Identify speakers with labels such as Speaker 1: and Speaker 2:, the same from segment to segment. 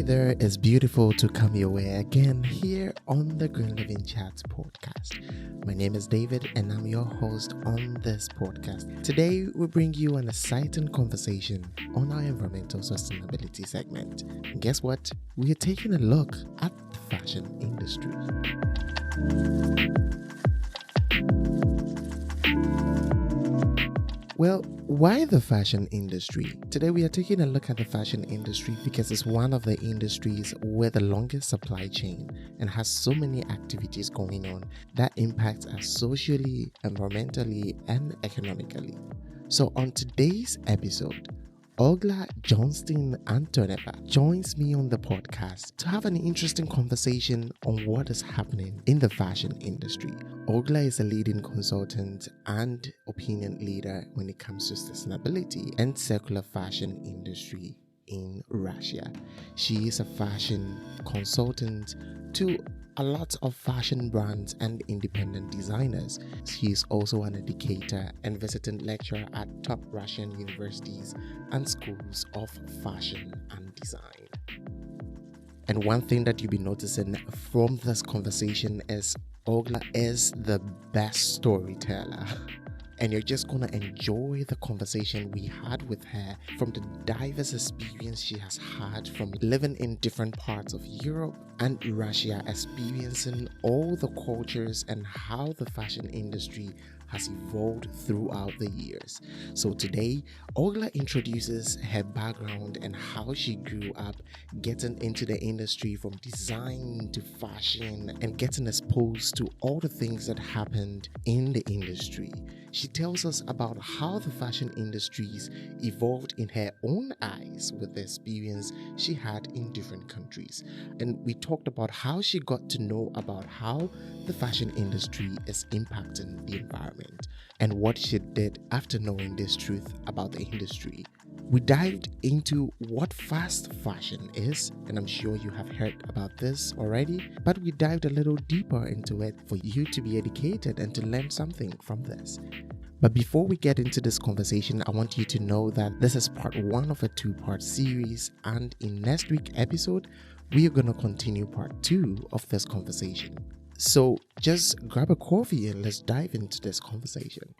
Speaker 1: there, it's beautiful to come your way again here on the Green Living Chats podcast. My name is David and I'm your host on this podcast. Today, we bring you an exciting conversation on our environmental sustainability segment. And guess what? We are taking a look at the fashion industry. Well, why the fashion industry? Today we are taking a look at the fashion industry because it's one of the industries with the longest supply chain and has so many activities going on that impact us socially, environmentally, and economically. So on today's episode, Olga Johnston Antonova joins me on the podcast to have an interesting conversation on what is happening in the fashion industry. Olga is a leading consultant and opinion leader when it comes to sustainability and circular fashion industry in Russia. She is a fashion consultant to a lot of fashion brands and independent designers. She is also an educator and visiting lecturer at top Russian universities and schools of fashion and design. And one thing that you'll be noticing from this conversation is Olga is the best storyteller. And you're just going to enjoy the conversation we had with her from the diverse experience she has had from living in different parts of Europe and Russia, experiencing all the cultures and how the fashion industry has evolved throughout the years. So today, Olga introduces her background and how she grew up getting into the industry from design to fashion and getting exposed to all the things that happened in the industry. She tells us about how the fashion industries evolved in her own eyes with the experience she had in different countries. And we talked about how she got to know about how the fashion industry is impacting the environment and what she did after knowing this truth about the industry. We dived into what fast fashion is, and I'm sure you have heard about this already, but we dived a little deeper into it for you to be educated and to learn something from this. But before we get into this conversation, I want you to know that this is part one of a two-part series, and in next week's episode, we are going to continue part two of this conversation. So just grab a coffee and let's dive into this conversation.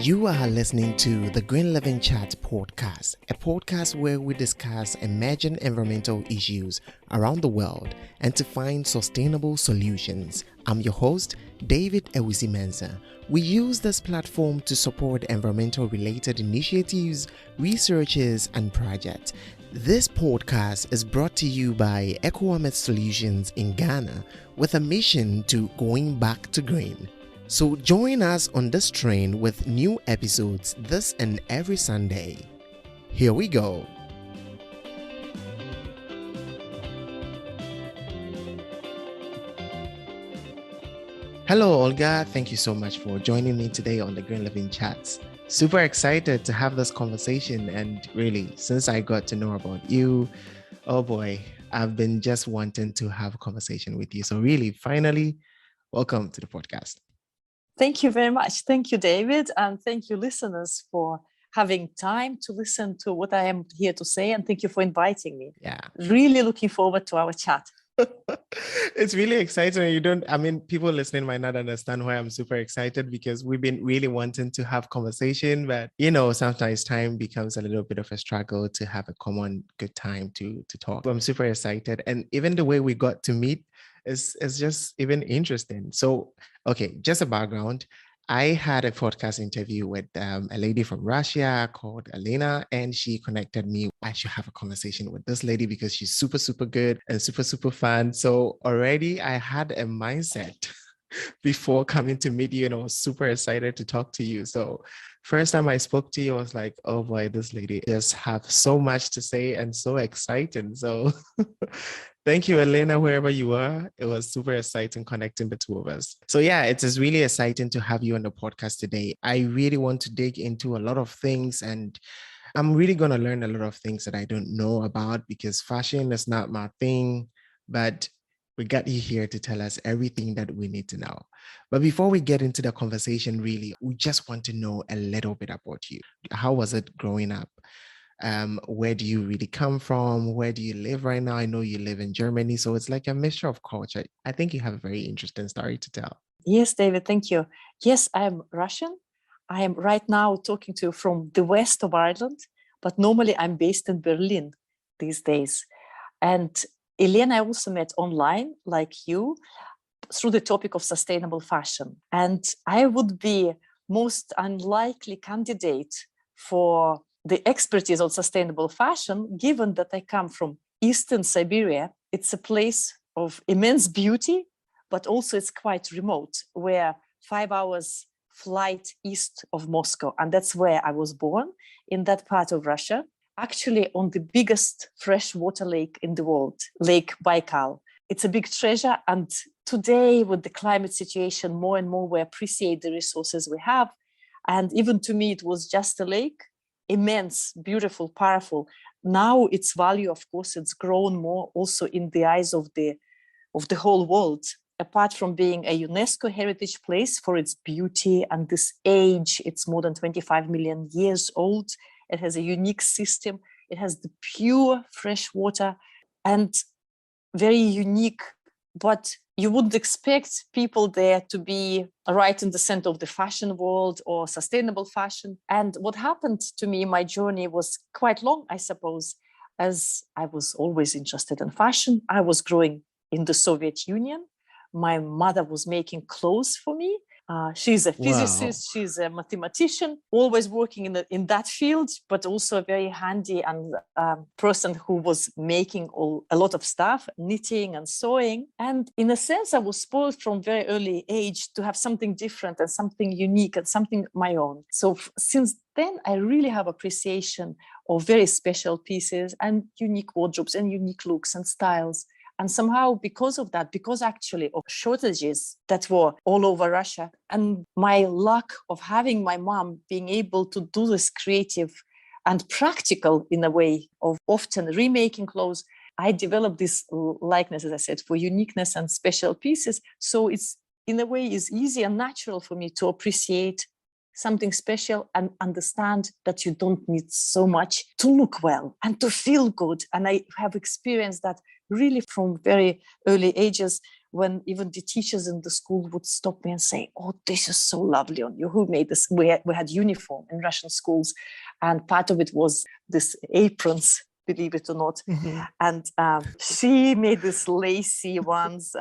Speaker 1: You are listening to the Green Living Chat podcast, a podcast where we discuss emerging environmental issues around the world and to find sustainable solutions. I'm your host, David Ewusi-Mensah. We use this platform to support environmental-related initiatives, researches, and projects. This podcast is brought to you by EcoWamet Solutions in Ghana with a mission to going back to green. So join us on this train with new episodes this and every Sunday. Here we go. Hello, Olga. Thank you so much for joining me today on the Green Living Chats. Super excited to have this conversation, and really, since I got to know about you, oh boy, I've been just wanting to have a conversation with you. So really, finally, welcome to the podcast.
Speaker 2: Thank you very much. Thank you, David. And thank you, listeners, for having time to listen to what I am here to say. And thank you for inviting me.
Speaker 1: Yeah.
Speaker 2: Really looking forward to our chat.
Speaker 1: It's really exciting. People listening might not understand why I'm super excited because we've been really wanting to have conversation, but sometimes time becomes a little bit of a struggle to have a common good time to talk. I'm super excited. And even the way we got to meet is just even interesting. So, okay, just a background. I had a podcast interview with a lady from Russia called Elena, and she connected me. I should have a conversation with this lady because she's super, super good and super, super fun. So already I had a mindset before coming to meet you, and I was super excited to talk to you. So first time I spoke to you, I was like, oh boy, this lady just have so much to say and so exciting. So thank you, Elena, wherever you are. It was super exciting connecting the two of us. So yeah, it is really exciting to have you on the podcast today. I really want to dig into a lot of things, and I'm really going to learn a lot of things that I don't know about because fashion is not my thing, but we got you here to tell us everything that we need to know. But before we get into the conversation, really, we just want to know a little bit about you. How was it growing up? Where do you really come from? Where do you live right now? I know you live in Germany, so it's like a mixture of culture. I think you have a very interesting story to tell.
Speaker 2: Yes, David, thank you. Yes, I am Russian. I am right now talking to you from the west of Ireland, but normally I'm based in Berlin these days. And Elena, I also met online, like you, through the topic of sustainable fashion. And I would be most unlikely candidate for the expertise on sustainable fashion, given that I come from Eastern Siberia. It's a place of immense beauty, but also it's quite remote. We're 5 hours flight east of Moscow. And that's where I was born, in that part of Russia, actually on the biggest freshwater lake in the world, Lake Baikal. It's a big treasure. And today, with the climate situation, more and more we appreciate the resources we have. And even to me, it was just a lake, immense, beautiful, powerful. Now its value, of course, it's grown more also in the eyes of the whole world. Apart from being a UNESCO heritage place for its beauty and this age, it's more than 25 million years old. It has a unique system. It has the pure fresh water and very unique, but you wouldn't expect people there to be right in the center of the fashion world or sustainable fashion. And what happened to me, my journey was quite long, I suppose, as I was always interested in fashion. I was growing in the Soviet Union. My mother was making clothes for me. She's a physicist,
Speaker 1: Wow.
Speaker 2: she's a mathematician, always working in that field, but also a very handy and person who was making a lot of stuff, knitting and sewing. And in a sense, I was spoiled from very early age to have something different and something unique and something my own. So since then, I really have appreciation of very special pieces and unique wardrobes and unique looks and styles. And somehow, because of that, because actually of shortages that were all over Russia, and my luck of having my mom being able to do this creative and practical in a way of often remaking clothes, I developed this likeness, as I said, for uniqueness and special pieces. So it's in a way is easy and natural for me to appreciate something special and understand that you don't need so much to look well and to feel good. And I have experienced that really from very early ages, when even the teachers in the school would stop me and say, "Oh, this is so lovely on you. Who made this?" We had uniform in Russian schools, and part of it was this aprons, believe it or not.
Speaker 1: Mhm.
Speaker 2: And she made these lacy ones.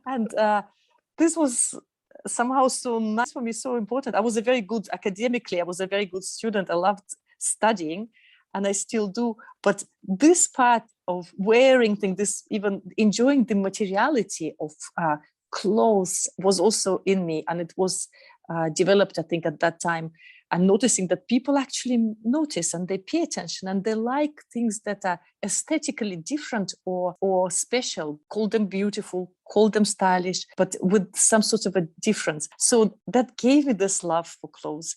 Speaker 2: And this was somehow so nice for me, so important. I was a very good academically, I was a very good student. I loved studying, and I still do. But this part of wearing things, this even enjoying the materiality of clothes was also in me, and it was developed, I think, at that time. And noticing that people actually notice and they pay attention and they like things that are aesthetically different or special. Call them beautiful, call them stylish, but with some sort of a difference. So that gave me this love for clothes.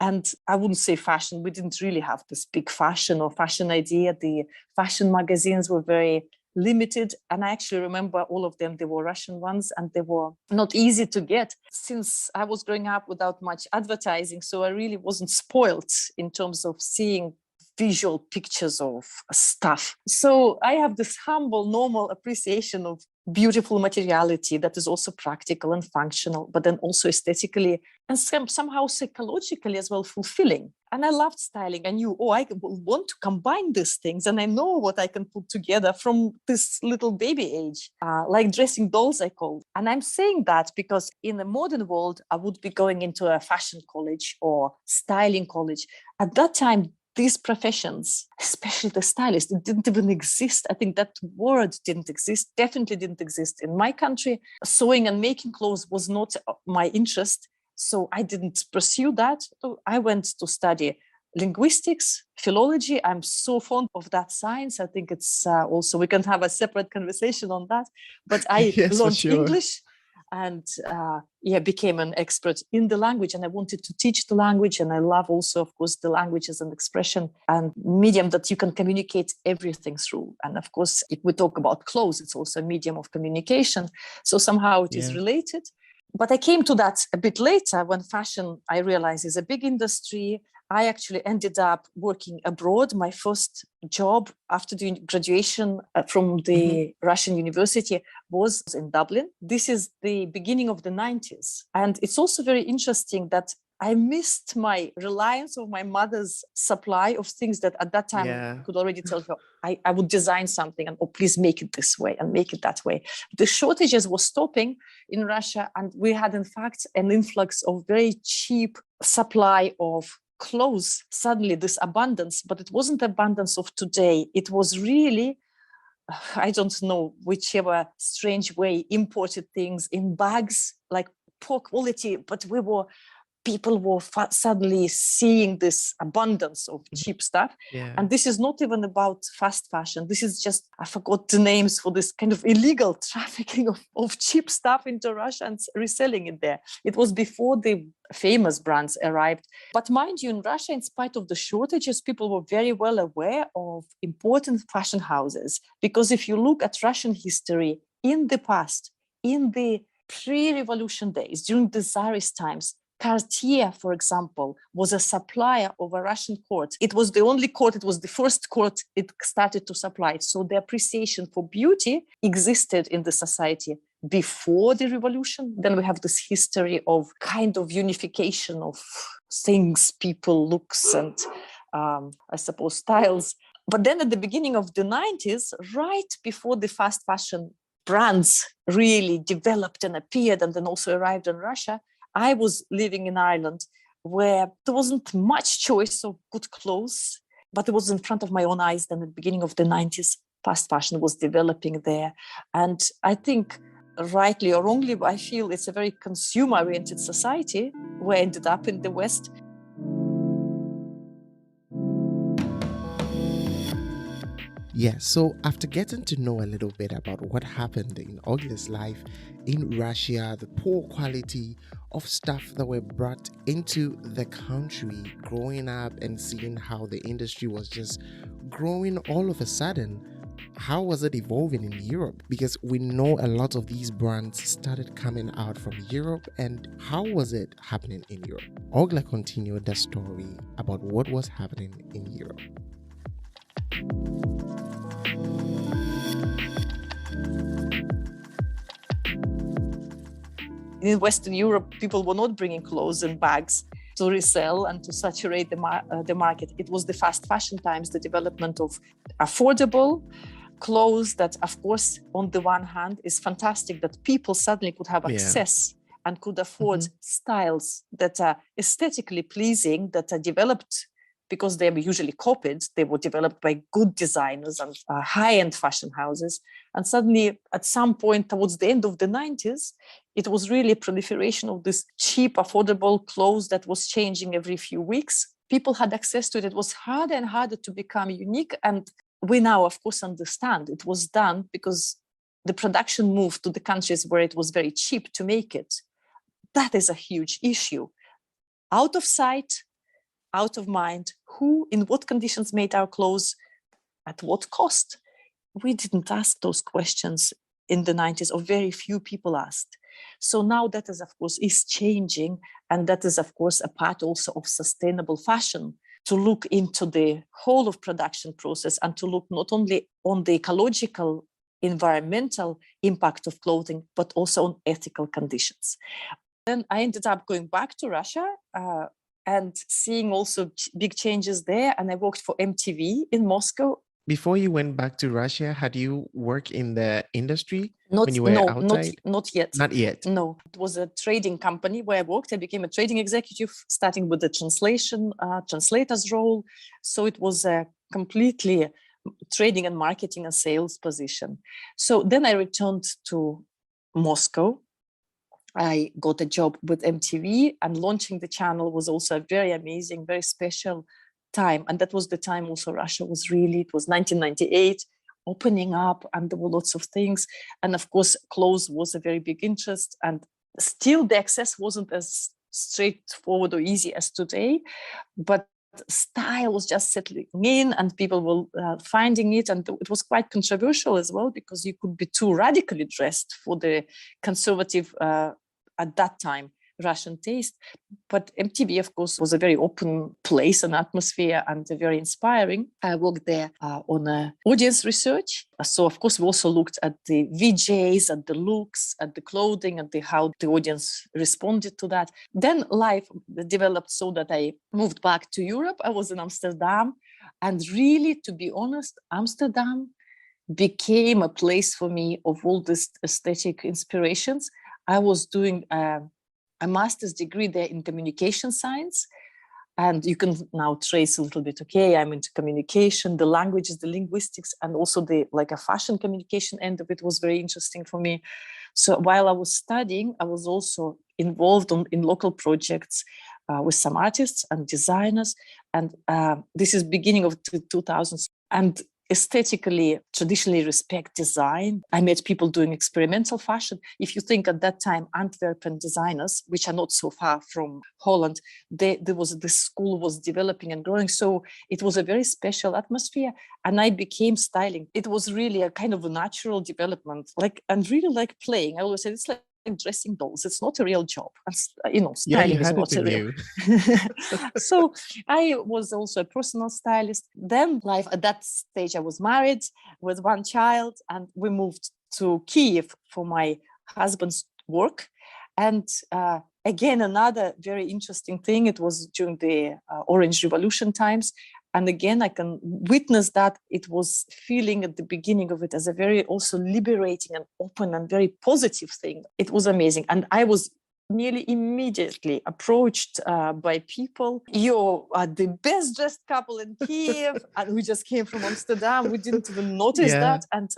Speaker 2: And I wouldn't say fashion. We didn't really have this big fashion or fashion idea. The fashion magazines were very limited. And I actually remember all of them. They were Russian ones and they were not easy to get since I was growing up without much advertising. So I really wasn't spoiled in terms of seeing visual pictures of stuff. So I have this humble, normal appreciation of beautiful materiality that is also practical and functional, but then also aesthetically and somehow psychologically as well fulfilling. And I loved styling. I knew, I want to combine these things. And I know what I can put together from this little baby age, like dressing dolls, I call. And I'm saying that because in the modern world, I would be going into a fashion college or styling college. At that time, these professions, especially the stylist, it didn't even exist. I think that word didn't exist, definitely didn't exist in my country. Sewing and making clothes was not my interest. So I didn't pursue that. So I went to study linguistics, philology. I'm so fond of that science. I think it's also, we can have a separate conversation on that. But I
Speaker 1: Yes, for
Speaker 2: learned
Speaker 1: sure.
Speaker 2: English and became an expert in the language. And I wanted to teach the language. And I love also, of course, the language as an expression and medium that you can communicate everything through. And of course, if we talk about clothes, it's also a medium of communication. So somehow it is
Speaker 1: Yeah.
Speaker 2: related. But I came to that a bit later when fashion, I realized, is a big industry. I actually ended up working abroad. My first job after doing graduation from the Russian university was in Dublin. This is the beginning of the 90s. And it's also very interesting that I missed my reliance of my mother's supply of things that at that time I could already tell her I would design something and, oh, please make it this way and make it that way. The shortages were stopping in Russia, and we had, in fact, an influx of very cheap supply of clothes. Suddenly this abundance, but it wasn't the abundance of today. It was really, I don't know, whichever strange way, imported things in bags, like poor quality, but people were suddenly seeing this abundance of cheap stuff.
Speaker 1: Yeah.
Speaker 2: And this is not even about fast fashion. This is just, I forgot the names for this kind of illegal trafficking of cheap stuff into Russia and reselling it there. It was before the famous brands arrived. But mind you, in Russia, in spite of the shortages, people were very well aware of important fashion houses. Because if you look at Russian history in the past, in the pre-revolution days, during the Tsarist times, Cartier, for example, was a supplier of a Russian court. It was the only court, it was the first court it started to supply. So the appreciation for beauty existed in the society before the revolution. Then we have this history of kind of unification of things, people, looks, and I suppose styles. But then at the beginning of the 90s, right before the fast fashion brands really developed and appeared and then also arrived in Russia, I was living in Ireland, where there wasn't much choice of good clothes, but it was in front of my own eyes. Then at the beginning of the 90s, fast fashion was developing there. And I think, rightly or wrongly, I feel it's a very consumer-oriented society where I ended up in the West.
Speaker 1: Yeah, so after getting to know a little bit about what happened in Olga's life in Russia, the poor quality of stuff that were brought into the country, growing up and seeing how the industry was just growing all of a sudden, how was it evolving in Europe? Because we know a lot of these brands started coming out from Europe, and how was it happening in Europe? Olga continued the story about what was happening in Europe.
Speaker 2: In Western Europe, people were not bringing clothes in bags to resell and to saturate the market. It was the fast fashion times, the development of affordable clothes that, of course, on the one hand, is fantastic that people suddenly could have access and could afford styles that are aesthetically pleasing, that are developed because they were usually copied. They were developed by good designers and high-end fashion houses. And suddenly, at some point towards the end of the 90s, it was really a proliferation of this cheap, affordable clothes that was changing every few weeks. People had access to it. It was harder and harder to become unique. And we now, of course, understand it was done because the production moved to the countries where it was very cheap to make it. That is a huge issue. Out of sight, out of mind, who, in what conditions made our clothes, at what cost? We didn't ask those questions in the 90s, or very few people asked. So now that is, of course, is changing. And that is, of course, a part also of sustainable fashion, to look into the whole of production process and to look not only on the ecological, environmental impact of clothing, but also on ethical conditions. Then I ended up going back to Russia and seeing also big changes there. And I worked for MTV in Moscow.
Speaker 1: Before you went back to Russia, had you worked in the industry
Speaker 2: when
Speaker 1: you were outside?
Speaker 2: Not yet.
Speaker 1: Not yet.
Speaker 2: No, it was a trading company where I worked. I became a trading executive, starting with the translator's role. So it was a completely trading and marketing and sales position. So then I returned to Moscow. I got a job with MTV, and launching the channel was also a very amazing, very special time. And that was the time also Russia was really, it was 1998, opening up, and there were lots of things. And of course, clothes was a very big interest, and still the access wasn't as straightforward or easy as today, but style was just settling in and people were finding it. And it was quite controversial as well, because you could be too radically dressed for the conservative, at that time, Russian taste. But MTV, of course, was a very open place and atmosphere and very inspiring. I worked there on audience research. So, of course, we also looked at the VJs, at the looks, at the clothing, and how the audience responded to that. Then life developed so that I moved back to Europe. I was in Amsterdam. And really, to be honest, Amsterdam became a place for me of all these aesthetic inspirations. I was doing a master's degree there in communication science. And you can now trace a little bit, okay, I'm into communication, the languages, the linguistics, and also the a fashion communication end of it was very interesting for me. So while I was studying, I was also involved in local projects with some artists and designers. And this is beginning of the 2000s. And aesthetically, traditionally respect design. I met people doing experimental fashion. If you think at that time, Antwerpen designers, which are not so far from Holland, the school was developing and growing. So it was a very special atmosphere. And I became styling. It was really a kind of a natural development, and really like playing. I always said it's like dressing dolls. It's not a real job. And, styling is not a real. So I was also a personal stylist. Then life at that stage, I was married with one child, and we moved to Kiev for my husband's work. And again, another very interesting thing, it was during the Orange Revolution times. And again, I can witness that it was feeling at the beginning of it as a very also liberating and open and very positive thing. It was amazing. And I was nearly immediately approached by people. You are the best dressed couple in Kiev. And we just came from Amsterdam. We didn't even notice that. And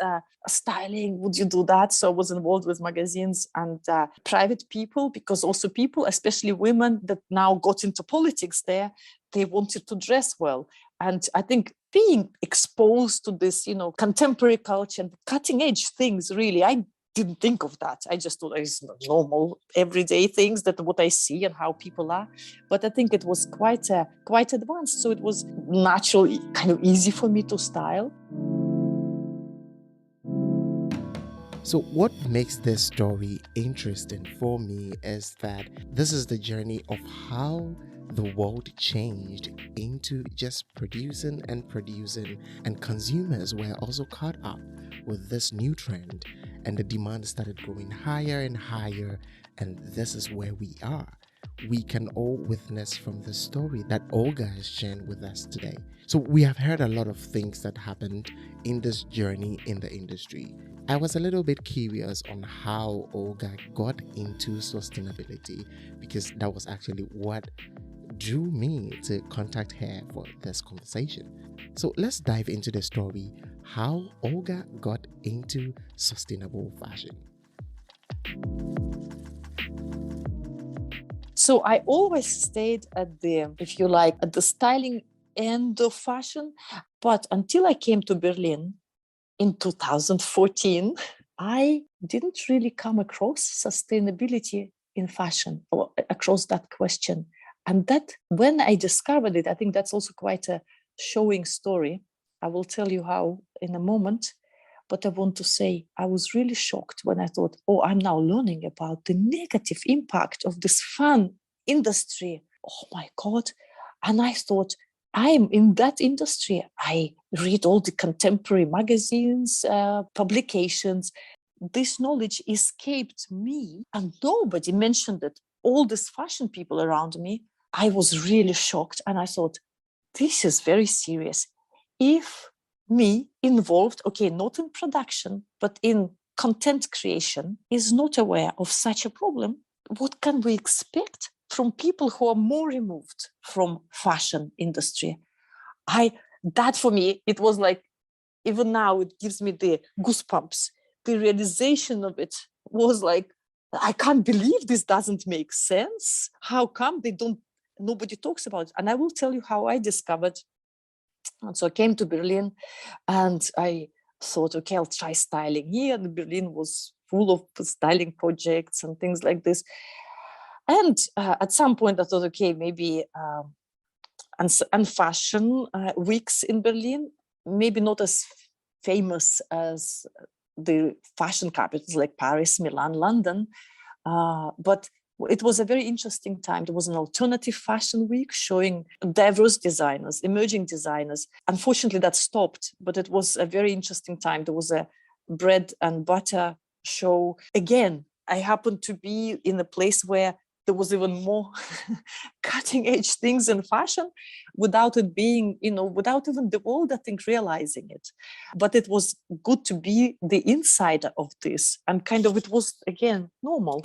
Speaker 2: styling, would you do that? So I was involved with magazines and private people, because also people, especially women that now got into politics there, they wanted to dress well. And I think being exposed to this, contemporary culture and cutting edge things, really, I didn't think of that. I just thought it's normal, everyday things that what I see and how people are. But I think it was quite advanced. So it was naturally kind of easy for me to style.
Speaker 1: So what makes this story interesting for me is that this is the journey of how the world changed into just producing, and consumers were also caught up with this new trend, and the demand started going higher and higher, and this is where we are. We can all witness from the story that Olga has shared with us today. So we have heard a lot of things that happened in this journey in the industry. I was a little bit curious on how Olga got into sustainability, because that was actually what drew me to contact her for this conversation. So let's dive into the story, how Olga got into sustainable fashion.
Speaker 2: So I always stayed at the styling end of fashion. But until I came to Berlin in 2014, I didn't really come across sustainability in fashion or across that question. And that when I discovered it, I think that's also quite a showing story. I will tell you how in a moment. But I want to say I was really shocked when I thought, I'm now learning about the negative impact of this fun industry. Oh my God. And I thought, I'm in that industry. I read all the contemporary magazines, publications. This knowledge escaped me and nobody mentioned it. All these fashion people around me, I was really shocked. And I thought, this is very serious. If me involved, not in production, but in content creation, is not aware of such a problem, what can we expect from people who are more removed from fashion industry? That for me, it was like, even now it gives me the goosebumps. The realization of it was like, I can't believe this doesn't make sense. How come nobody talks about it? And I will tell you how I discovered. And so I came to Berlin and I thought, I'll try styling here. And Berlin was full of styling projects and things like this. And at some point I thought, maybe and fashion weeks in Berlin, maybe not as famous as the fashion capitals like Paris, Milan, London, but it was a very interesting time. There was an alternative fashion week showing diverse designers, emerging designers. Unfortunately, that stopped, but it was a very interesting time. There was a bread and butter show. Again, I happened to be in a place where there was even more cutting edge things in fashion without it being, without even the world, I think, realizing it. But it was good to be the insider of this, and kind of it was, again, normal.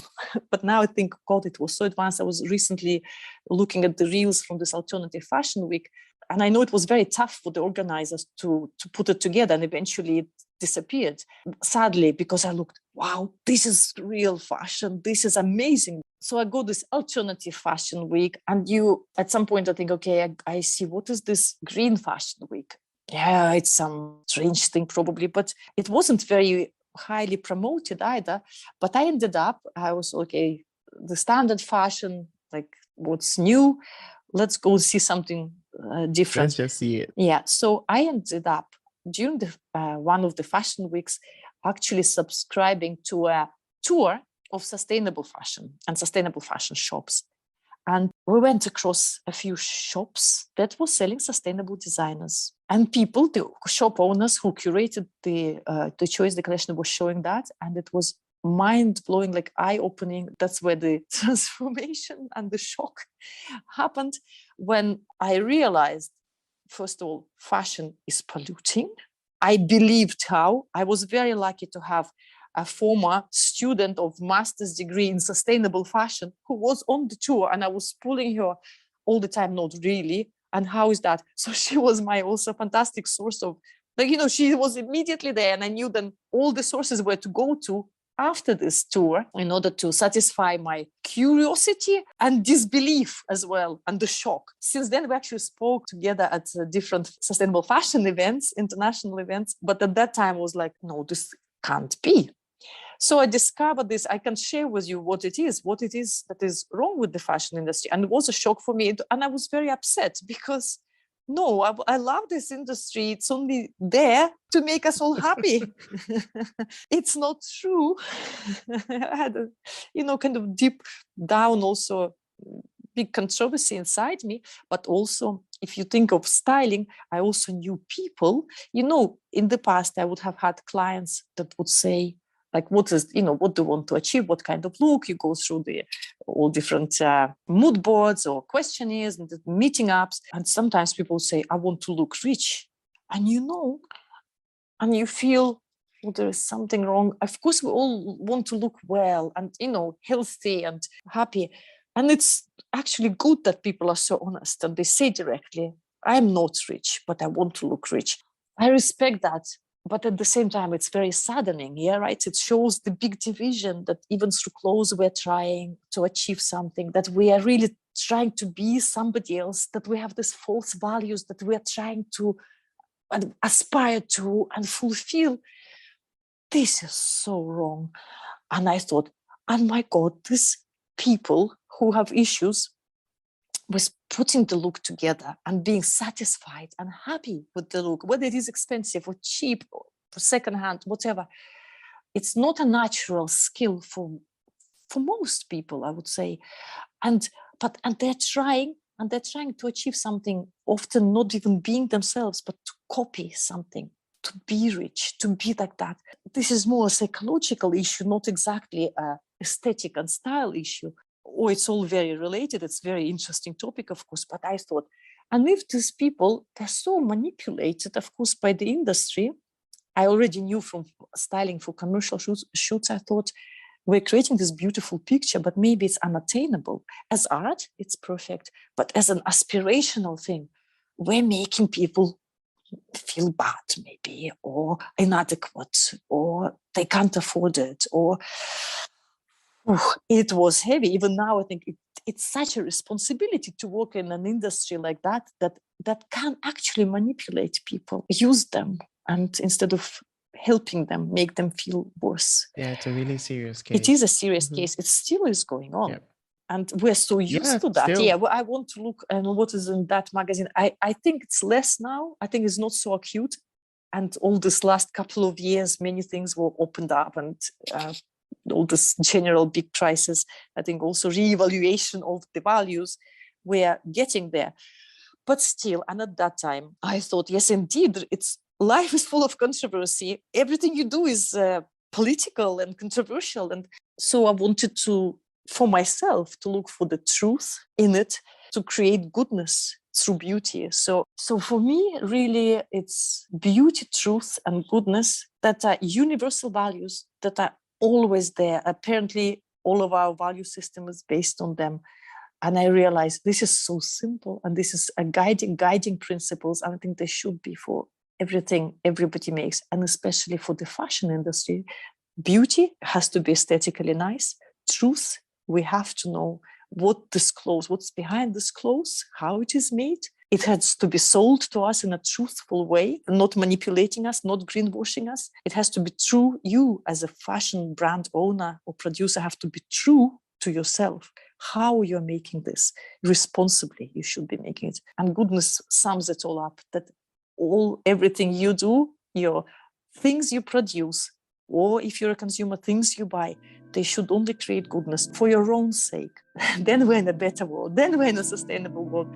Speaker 2: But now I think, God, it was so advanced. I was recently looking at the reels from this alternative fashion week, and I know it was very tough for the organizers to put it together, and eventually it disappeared, sadly, because I looked, wow, this is real fashion. This is amazing. So I go this alternative fashion week, and at some point I think, okay, I see, what is this green fashion week? Yeah, it's some strange thing probably, but it wasn't very highly promoted either. But I was, okay, the standard fashion, like what's new, let's go see something different.
Speaker 1: Let's just see it.
Speaker 2: Yeah, so I ended up during one of the fashion weeks actually subscribing to a tour of sustainable fashion and sustainable fashion shops. And we went across a few shops that were selling sustainable designers. And people, the shop owners who curated the choice, the collection, was showing that. And it was mind-blowing, like eye-opening. That's where the transformation and the shock happened when I realized, first of all, fashion is polluting. I believed how. I was very lucky to have a former student of master's degree in sustainable fashion who was on the tour, and I was pulling her all the time, not really. And how is that? So she was my also fantastic source of, she was immediately there, and I knew then all the sources where to go to after this tour in order to satisfy my curiosity and disbelief as well, and the shock. Since then, we actually spoke together at different sustainable fashion events, international events. But at that time, I was like, no, this can't be. So I discovered this. I can share with you what it is that is wrong with the fashion industry. And it was a shock for me. And I was very upset because, no, I love this industry. It's only there to make us all happy. It's not true. I had a, kind of deep down also big controversy inside me. But also, if you think of styling, I also knew people, in the past, I would have had clients that would say, like, what do you want to achieve? What kind of look? You go through all different mood boards or questionnaires and the meeting apps. And sometimes people say, I want to look rich. And and you feel, well, there is something wrong. Of course, we all want to look well and, healthy and happy. And it's actually good that people are so honest and they say directly, I'm not rich, but I want to look rich. I respect that. But at the same time, it's very saddening, yeah, right? It shows the big division that even through clothes, we're trying to achieve something, that we are really trying to be somebody else, that we have these false values that we are trying to aspire to and fulfill. This is so wrong. And I thought, oh my God, these people who have issues with putting the look together and being satisfied and happy with the look, whether it is expensive or cheap or secondhand, whatever. It's not a natural skill for most people, I would say. And they're trying to achieve something, often not even being themselves, but to copy something, to be rich, to be like that. This is more a psychological issue, not exactly a aesthetic and style issue. Or it's all very related. It's a very interesting topic, of course. But I thought, and if these people, they're so manipulated, of course, by the industry. I already knew from styling for commercial shoots, I thought, we're creating this beautiful picture, but maybe it's unattainable. As art, it's perfect. But as an aspirational thing, we're making people feel bad, maybe, or inadequate, or they can't afford it, or it was heavy. Even now, I think it's such a responsibility to work in an industry like that can actually manipulate people, use them, and instead of helping them, make them feel worse.
Speaker 1: Yeah, it's a really serious case.
Speaker 2: It is a serious case. It still is going on.
Speaker 1: Yep.
Speaker 2: And we're so used to that.
Speaker 1: Still.
Speaker 2: Yeah, well, I want to look and what is in that magazine. I think it's less now. I think it's not so acute. And all this last couple of years, many things were opened up and all this general big crisis, I think also re-evaluation of the values, we're getting there. But still, and at that time, I thought, yes, indeed, life is full of controversy. Everything you do is political and controversial. And so I wanted for myself, to look for the truth in it, to create goodness through beauty. So for me, really, it's beauty, truth, and goodness that are universal values that are always there. Apparently, all of our value system is based on them. And I realized this is so simple, and this is a guiding principles. I think they should be for everything everybody makes, and especially for the fashion industry. Beauty has to be aesthetically nice. Truth, we have to know what's behind this clothes, how it is made. It has to be sold to us in a truthful way, not manipulating us, not greenwashing us. It has to be true. You, as a fashion brand owner or producer, have to be true to yourself. How you're making this responsibly, you should be making it. And goodness sums it all up, that everything you do, your things you produce, or if you're a consumer, things you buy, they should only create goodness for your own sake. Then we're in a better world. Then we're in a sustainable world.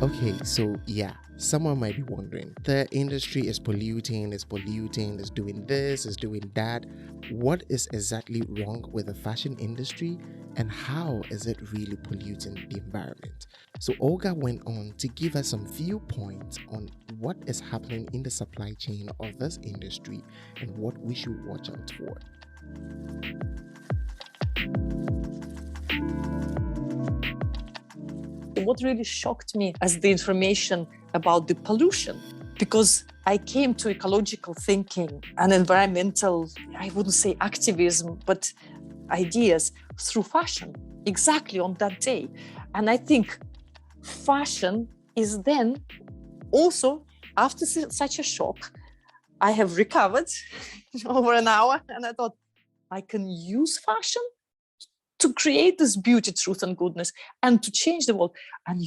Speaker 1: Okay, so yeah, someone might be wondering, the industry is polluting, is doing this, is doing that. What is exactly wrong with the fashion industry, and how is it really polluting the environment? So Olga went on to give us some few points on what is happening in the supply chain of this industry and what we should watch out for.
Speaker 2: What really shocked me as the information about the pollution, because I came to ecological thinking and environmental, I wouldn't say activism, but ideas through fashion, exactly on that day. And I think fashion is then also, after such a shock, I have recovered over an hour, and I thought, I can use fashion to create this beauty, truth, and goodness, and to change the world. And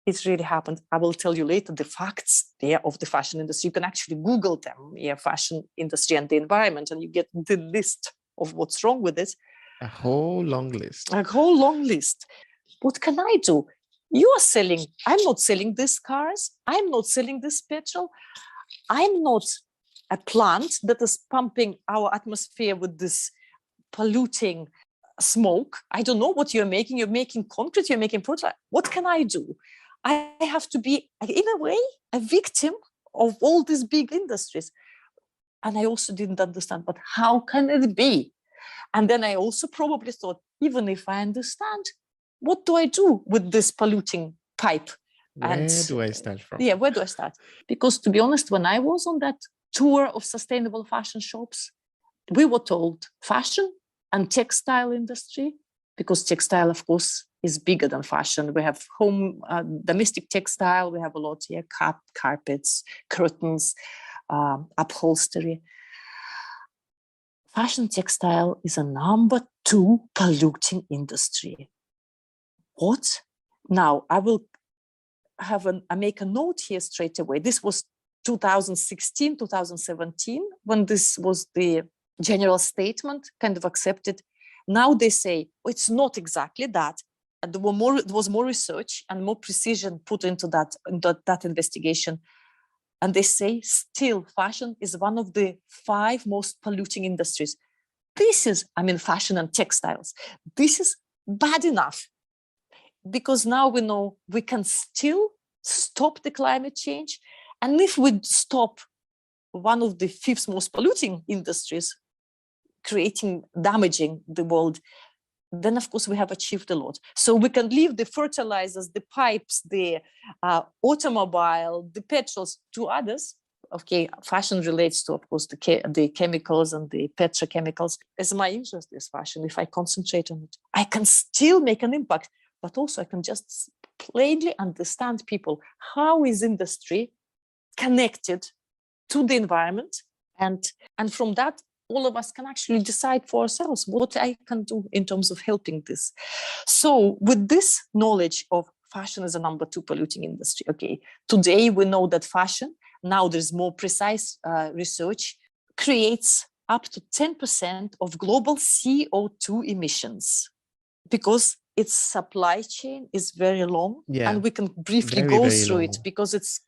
Speaker 2: it really happened. I will tell you later the facts there of the fashion industry. You can actually Google them, fashion industry and the environment, and you get the list of what's wrong with it.
Speaker 1: A whole long list.
Speaker 2: What can I do? I'm not selling these cars. I'm not selling this petrol. I'm not a plant that is pumping our atmosphere with this polluting smoke. I don't know what you're making. You're making concrete, you're making prototype. What can I do? I have to be, in a way, a victim of all these big industries. And I also didn't understand, but how can it be? And then I also probably thought, even if I understand, what do I do with this polluting pipe?
Speaker 1: Where do I start from?
Speaker 2: Yeah, where do I start? Because to be honest, when I was on that tour of sustainable fashion shops, we were told fashion and textile industry, because textile, of course, is bigger than fashion. We have home domestic textile. We have a lot here, carpets, curtains, upholstery. Fashion textile is a number 2 polluting industry. What? Now, I will I make a note here straight away. This was 2016, 2017, when this was the general statement kind of accepted. Now they say, it's not exactly that. And there was more research and more precision put into that investigation. And they say still fashion is one of the 5 most polluting industries. Fashion and textiles. This is bad enough, because now we know we can still stop the climate change. And if we stop one of the 5th most polluting industries, damaging the world, then of course we have achieved a lot. So we can leave the fertilizers, the pipes, the automobile, the petrols to others. Okay, fashion relates to, of course, the chemicals and the petrochemicals. As my interest is fashion, if I concentrate on it, I can still make an impact, but also I can just plainly understand people. How is industry connected to the environment? And from that, all of us can actually decide for ourselves what I can do in terms of helping this. So with this knowledge of fashion as a number 2 polluting industry, okay, today we know that fashion now there's more precise research, creates up to 10% of global CO2 emissions, because its supply chain is very long. And we can briefly go through it because it's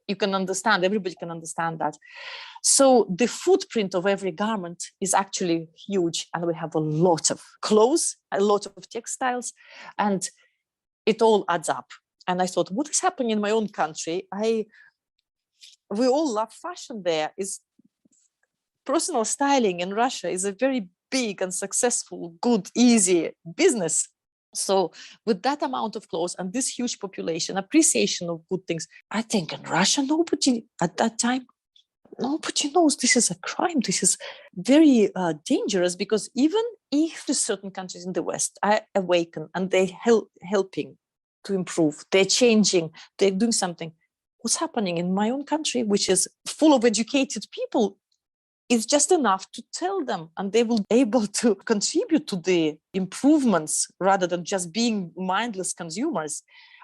Speaker 2: you can understand, everybody can understand that. So the footprint of every garment is actually huge, and we have a lot of clothes, a lot of textiles, and it all adds up. And I thought, what is happening in my own country? We all love fashion there. Is personal styling in Russia is a very big and successful, good, easy business. So with that amount of clothes and this huge population, appreciation of good things, I think in Russia, nobody at that time, nobody knows this is a crime. This is very dangerous, because even if certain countries in the West are awakened and they're helping to improve, they're changing, they're doing something, what's happening in my own country, which is full of educated people, is just enough to tell them, and they will be able to contribute to the improvements rather than just being mindless consumers.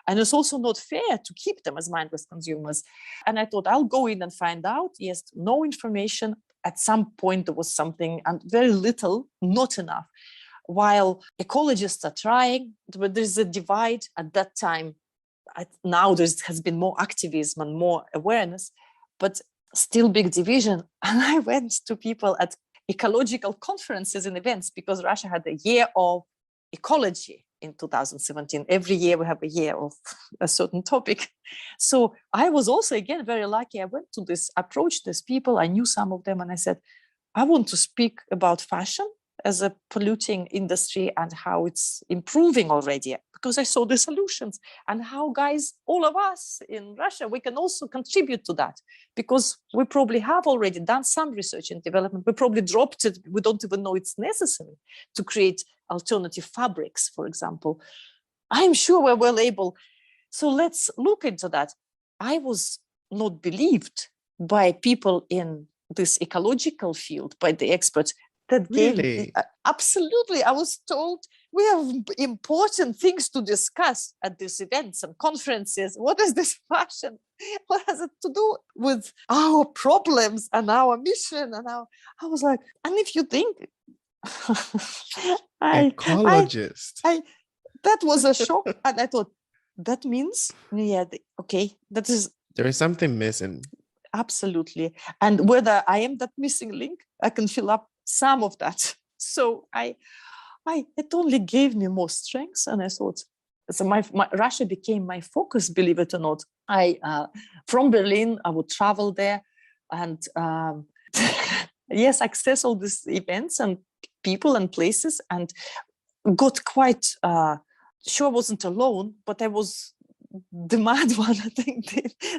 Speaker 2: And it's also not fair to keep them as mindless consumers. And I thought, I'll go in and find out. Yes, no information. At some point, there was something, and very little, not enough. While ecologists are trying, but there's a divide at that time. Now there has been more activism and more awareness, but still big division. And I went to people at ecological conferences and events, because Russia had a year of ecology in 2017. Every year we have a year of a certain topic. So I was also, again, very lucky. I went to approached these people. I knew some of them, and I said, I want to speak about fashion as a polluting industry and how it's improving already, because I saw the solutions, and how, guys, all of us in Russia, we can also contribute to that, because we probably have already done some research and development. We probably dropped it. We don't even know it's necessary to create alternative fabrics, for example. I'm sure we're well able. So let's look into that. I was not believed by people in this ecological field, by the experts. That
Speaker 1: really?
Speaker 2: Absolutely. I was told we have important things to discuss at these events and conferences. What is this fashion? What has it to do with our problems and our mission? And I was like, and if you think,
Speaker 1: ecologist.
Speaker 2: That was a shock. And I thought, that means, that is.
Speaker 1: There is something missing.
Speaker 2: Absolutely. And whether I am that missing link, I can fill up some of that. So it only gave me more strength, and I thought, so my Russia became my focus, believe it or not. From Berlin, I would travel there, and yes, access all these events and people and places, and got quite sure I wasn't alone, but I was the mad one, I think,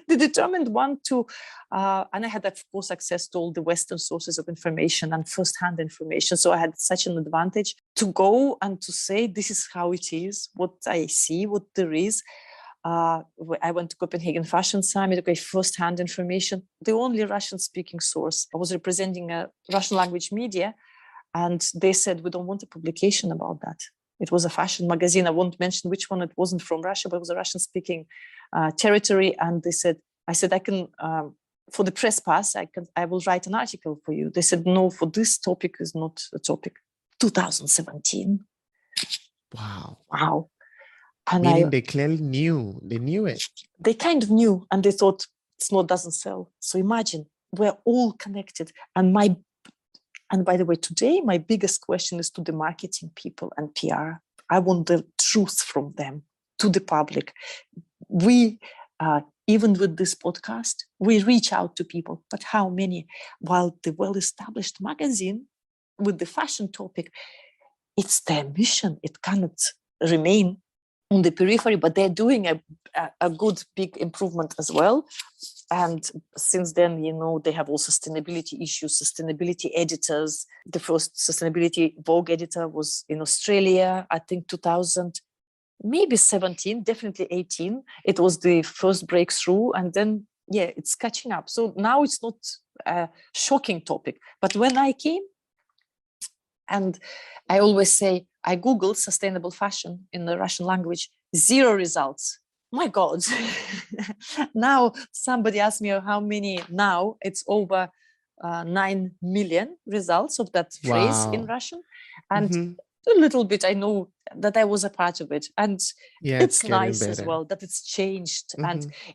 Speaker 2: the determined one to, and I had, of course, access to all the Western sources of information and first-hand information. So I had such an advantage to go and to say, this is how it is, what I see, what there is. I went to Copenhagen Fashion Summit, okay, first-hand information, the only Russian-speaking source. I was representing a Russian language media, and they said, we don't want a publication about that. It was a fashion magazine. I won't mention which one. It wasn't from Russia, but it was a Russian-speaking territory. And they said, I said, I can, for the press pass, I will write an article for you. They said, no, for this topic is not a topic. 2017. Wow. And
Speaker 1: meaning they clearly knew. They knew it.
Speaker 2: They kind of knew, and they thought, doesn't sell. So imagine, we're all connected. And by the way, today, my biggest question is to the marketing people and PR. I want the truth from them to the public. We, even with this podcast, we reach out to people, but how many? While the well-established magazine with the fashion topic, it's their mission. It cannot remain on the periphery, but they're doing a good, big improvement as well. And since then, they have all sustainability issues, sustainability editors. The first sustainability Vogue editor was in Australia, I think 2000, maybe 17, definitely 18. It was the first breakthrough. And then, it's catching up. So now it's not a shocking topic. But when I came, and I always say, I Googled sustainable fashion in the Russian language, 0 results. my God, now somebody asked me how many now, it's over 9 million results of that phrase in
Speaker 1: Wow.
Speaker 2: Russian. And
Speaker 1: Mm-hmm.
Speaker 2: a little bit, I know that I was a part of it. And
Speaker 1: Yeah, it's
Speaker 2: it's
Speaker 1: getting
Speaker 2: nice as
Speaker 1: better.
Speaker 2: well that it's changed. And
Speaker 1: Mm-hmm.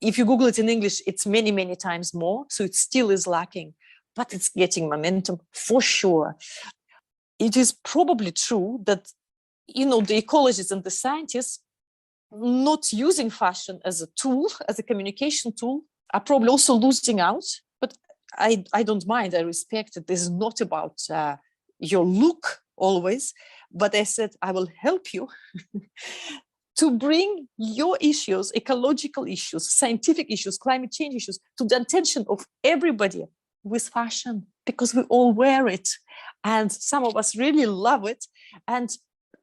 Speaker 2: if you Google it in English, it's many, many times more. So it still is lacking, but it's getting momentum for sure. It is probably true that, the ecologists and the scientists not using fashion as a tool, as a communication tool, are probably also losing out. But I don't mind. I respect it. This is not about your look always, but I said I will help you to bring your issues, ecological issues, scientific issues, climate change issues, to the attention of everybody with fashion, because we all wear it. And some of us really love it. And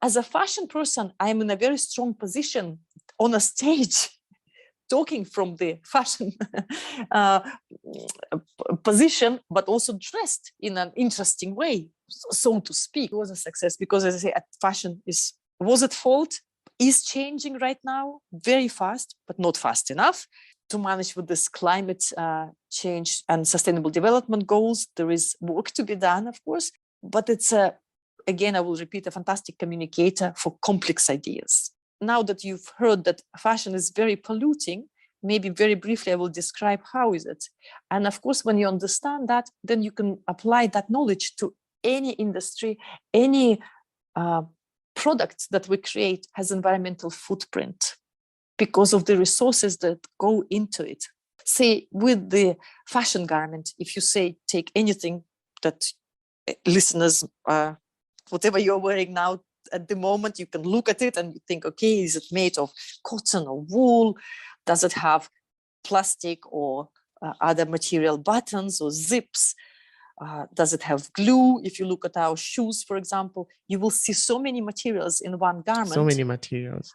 Speaker 2: as a fashion person, I'm in a very strong position on a stage, talking from the fashion position, but also dressed in an interesting way, so to speak. It was a success because, as I say, fashion was at fault, is changing right now very fast, but not fast enough to manage with this climate change and sustainable development goals. There is work to be done, of course, but it's again, I will repeat, a fantastic communicator for complex ideas. Now that you've heard that fashion is very polluting, maybe very briefly I will describe how is it. And of course, when you understand that, then you can apply that knowledge to any industry, any product that we create has environmental footprint because of the resources that go into it. Say with the fashion garment, if you say take anything that listeners, whatever you're wearing now at the moment, you can look at it and you think, okay, is it made of cotton or wool? Does it have plastic or other material buttons or zips? Does it have glue? If you look at our shoes, for example, you will see so many materials in one garment.
Speaker 1: So many materials.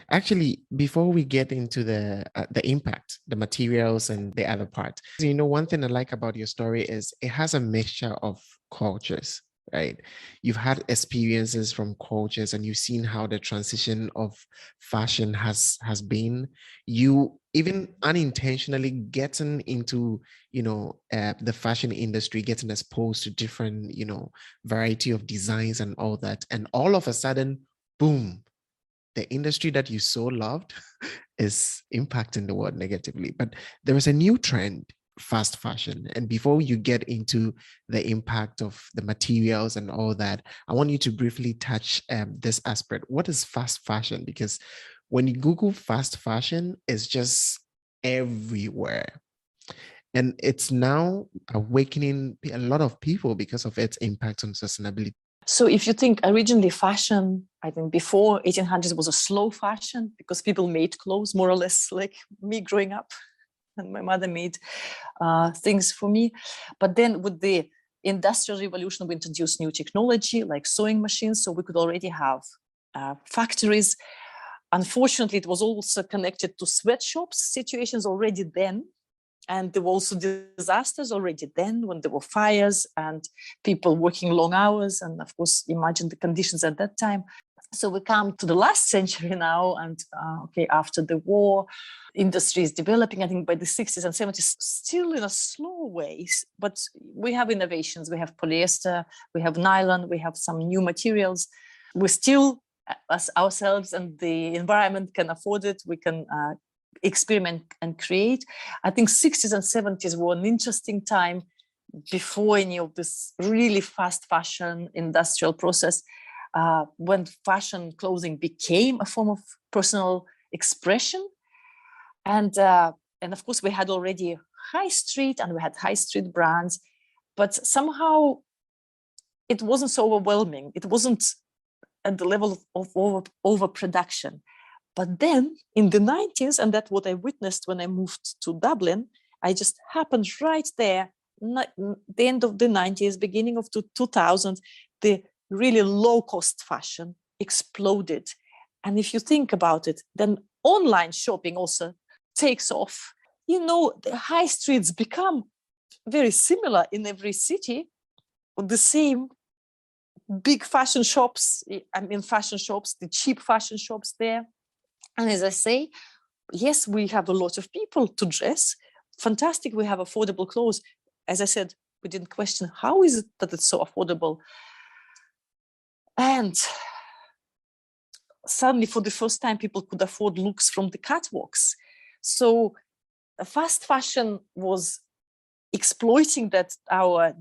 Speaker 1: Actually, before we get into the impact, the materials and the other part, one thing I like about your story is it has a mixture of cultures, right? You've had experiences from cultures and you've seen how the transition of fashion has been. You even unintentionally getting into, the fashion industry, getting exposed to different, variety of designs and all that. And all of a sudden, boom, the industry that you so loved is impacting the world negatively. But there is a new trend, fast fashion. And before you get into the impact of the materials and all that, I want you to briefly touch this aspect. What is fast fashion? Because when you Google fast fashion, it's just everywhere. And it's now awakening a lot of people because of its impact on sustainability.
Speaker 2: So if you think originally fashion, I think before 1800s was a slow fashion because people made clothes more or less like me growing up, and my mother made things for me. But then with the Industrial Revolution, we introduced new technology like sewing machines, so we could already have factories. Unfortunately, it was also connected to sweatshops situations already then. And there were also disasters already then when there were fires and people working long hours. And of course, imagine the conditions at that time. So we come to the last century now. And after the war, industry is developing, I think by the 60s and 70s, still in a slow way. But we have innovations. We have polyester, we have nylon, we have some new materials. We still, as ourselves and the environment can afford it, we can experiment and create. I think 60s and 70s were an interesting time before any of this really fast fashion industrial process, when fashion clothing became a form of personal expression. And of course, we had already high street and we had high street brands, but somehow it wasn't so overwhelming. It wasn't at the level of overproduction. But then in the 90s, and that's what I witnessed when I moved to Dublin, I just happened right there, the end of the 90s, beginning of the 2000s, the really low-cost fashion exploded. And if you think about it, then online shopping also takes off. The high streets become very similar in every city, the same big fashion shops, the cheap fashion shops there. And as I say, yes, we have a lot of people to dress. Fantastic, we have affordable clothes. As I said, we didn't question how is it that it's so affordable. And suddenly, for the first time, people could afford looks from the catwalks. So fast fashion was exploiting that I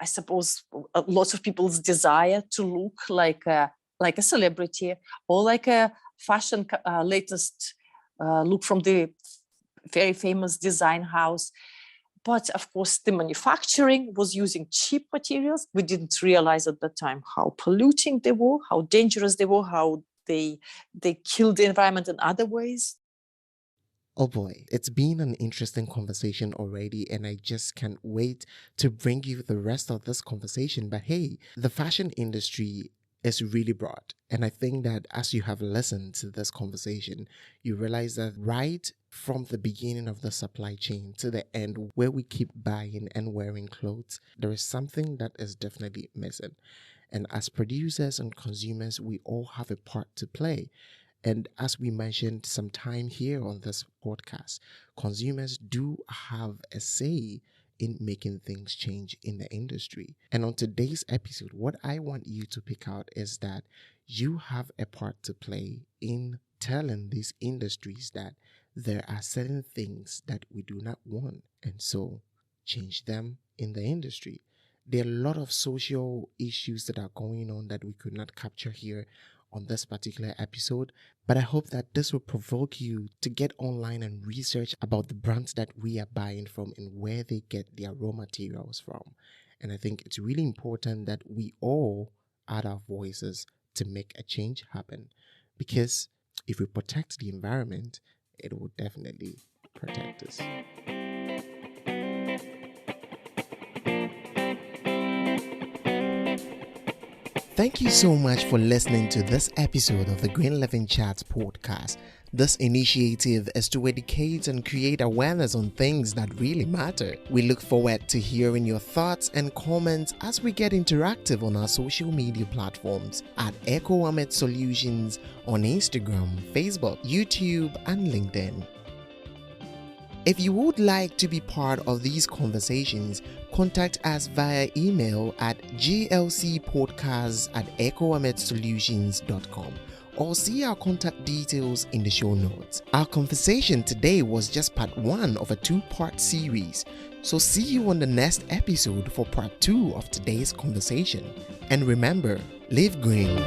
Speaker 2: suppose, a lot of people's desire to look like a celebrity, or like a fashion latest look from the very famous design house. But of course, the manufacturing was using cheap materials. We didn't realize at that time how polluting they were, how dangerous they were, how they killed the environment in other ways.
Speaker 1: Oh boy, it's been an interesting conversation already, and I just can't wait to bring you the rest of this conversation. But hey, the fashion industry is really broad, and I think that as you have listened to this conversation, you realize that right from the beginning of the supply chain to the end, where we keep buying and wearing clothes, there is something that is definitely missing. And as producers and consumers, we all have a part to play. And as we mentioned some time here on this podcast, consumers do have a say in making things change in the industry. And on today's episode, what I want you to pick out is that you have a part to play in telling these industries that there are certain things that we do not want, and so change them in the industry. There are a lot of social issues that are going on that we could not capture here on this particular episode, but I hope that this will provoke you to get online and research about the brands that we are buying from and where they get their raw materials from. And I think it's really important that we all add our voices to make a change happen, because if we protect the environment, it will definitely protect us. Thank you so much for listening to this episode of the Green Living Chats podcast. This initiative is to educate and create awareness on things that really matter. We look forward to hearing your thoughts and comments as we get interactive on our social media platforms at EcoAmet Solutions on Instagram, Facebook, YouTube, and LinkedIn. If you would like to be part of these conversations, contact us via email at glcpodcast@ecoametsolutions.com or see our contact details in the show notes. Our conversation today was just part 1 of a 2-part series, so see you on the next episode for part 2 of today's conversation. And remember, live green.